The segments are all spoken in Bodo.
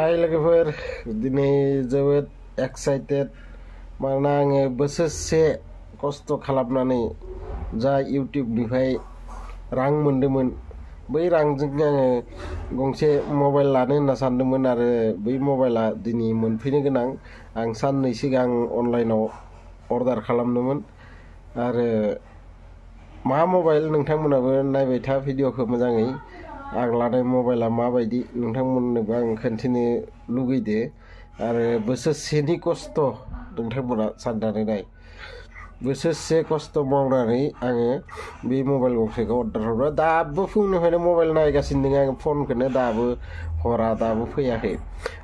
हाय लोगोफोर दिनै जोबोद एक्साइटेड मानोना आङो बोसोरसे खस्थ' खालामनानै जा इउटिउबनिफ्राय रां मोन्दोंमोन बै रांजों आङो गंसे मबाइल लानो होनना सानदोंमोन आरो बै मबाइला दिनै मोनफैनो गोनां। आं साननै सिगां अनलाइनाव अर्डार खालामदोंमोन आरो मा मबाइल नोंथांमोनाबो नायबाय था भिडिअखौ मोजाङै। आं लानाय मबाइला माबायदि नोंथांमोननोबो आं खोन्थिनो लुगैदो आरो बोसोरसेनि खस्थ' नोंथांमोना साननानै नाय। बोसोरसे खस्थ' मावनानै आङो बे मबाइल गंसेखौ अर्डार हरबाय। दाबो फुंनिफ्रायनो मबाइल नायगासिनो दङ आङो, फनखौनो दाबो हरा, दाबो फैयाखै।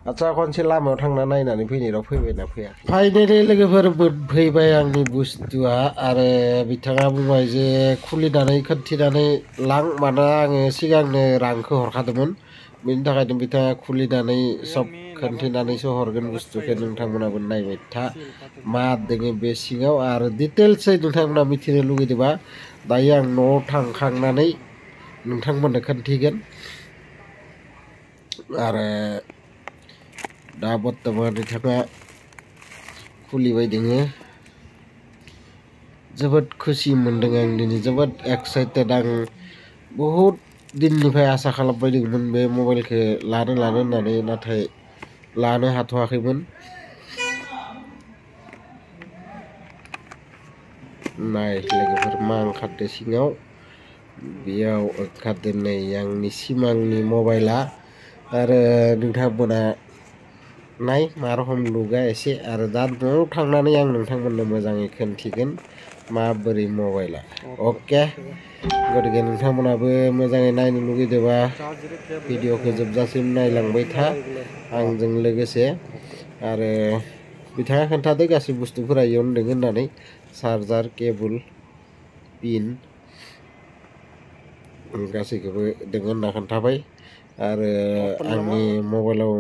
आच्चा खनसे लामायाव थांना नायनानै फैनायाव फैबायना फैयाखै। फाइनेलि लोगोफोर मोनफैबाय आंनि बुस्थुआ आरो बिथाङा बुंबाय जे खुलिनानै खोन्थिनानै लां, मानोना आङो सिगांनो रांखौ हरखादोंमोन। बेनि थाखायनो बिथाङा खुलिनानै सब खोन्थिनानैसो हरगोन बुस्थुखौ। नोंथांमोनाबो नायबाय था मा दोङो बे सिङाव आरो डिटेल्सै नोंथांमोना मिथिनो लुगैदोंबा दायो आं न'आव थांखांनानै नोंथांमोननो खोन्थिगोन। आरो दा बर्तमान बिथाङा खुलिबाय दोङो। जोबोद खुसि मोन्दों आं दिनै, जोबोद एक्साइटेड। आं बहुद दिननिफ्राय आसा खालामबाय दंमोन बे मबाइलखौ लानो होननानै, नाथाय लानो हाथ'वाखैमोन। नाय लोगोफोर मा ओंखारदो सिङाव। बेयाव ओंखारदो नै आंनि सिमांनि मबाइला आरो नोंथांमोना नाय मा रखम लुगा एसे। आरो दा न'आव थांनानै आं नोंथांमोननो मोजाङै खोन्थिगोन माबोरै मबाइला। अके, गतिके नोंथांमोनाबो मोजाङै नायनो लुगैदोंबा भिडिअखौ जोबजासिम नायलांबाय था आंजों लोगोसे। आरो बिथाङा खोन्थादो गासै बुस्थुफोरा इयावनो दङ होननानै, चार्जार, केबोल, पिन गासैखौबो दङ होनना खोन्थाबाय। आरो आंनि मबाइलाव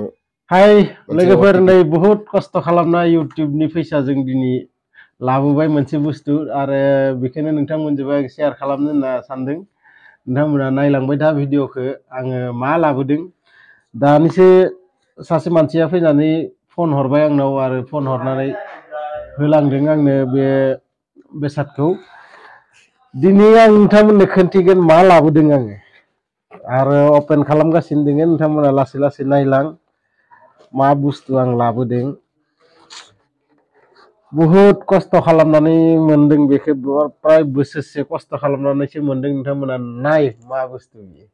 हाय लोगोफोर, नै बुहुद खस्थ' खालामना इउटिउबनि फैसाजों दिनै लाबोबाय मोनसे बुस्थु आरो बेखौनो नोंथांमोनजोंबो आं शेयार खालामनो होनना सानदों। नोंथांमोना नायलांबाय था भिडिअखौ आङो मा लाबोदों। दानिसो सासे मानसिया फैनानै फन हरबाय आंनाव आरो फन हरनानै होलांदों आंनो बे बेसादखौ। दिनै आं नोंथांमोननो खोन्थिगोन मा लाबोदों आङो आरो अपेन खालामगासिनो दङ। नोंथांमोना लासै लासै नायलां मा बुस्थु आं लाबोदों। बुहुद खस्थ' खालामनानै मोनदों बेखौ, प्राय बोसोरसे खस्थ' खालामनानैसो मोनदों। नोंथांमोना नाय मा बुस्थु बियो।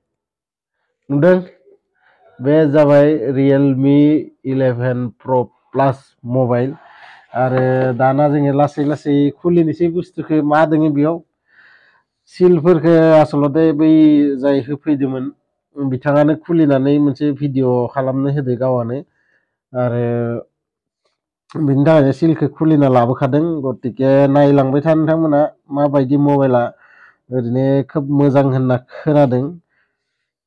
नुदों? बे जाबाय रियेलमि 11 प्र' प्लास मबाइल। आरो दाना जोङो लासै लासै खुलिनोसै बुस्थुखौ मा दङ बेयाव। सिलफोरखौ आसलते बै जाय होफैदोंमोन बिथाङानो खुलिनानै मोनसे भिडिअ' खालामनो होदो गावआनो, आरो बिनि थाखायनो सिलखौ खुलिना लाबोखादों। गतिके नायलांबाय था नोंथांमोना माबायदि मबाइला। ओरैनो खोब मोजां होनना खोनादों।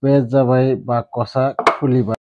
बे जाबाय बाकसआ खुलिबाय।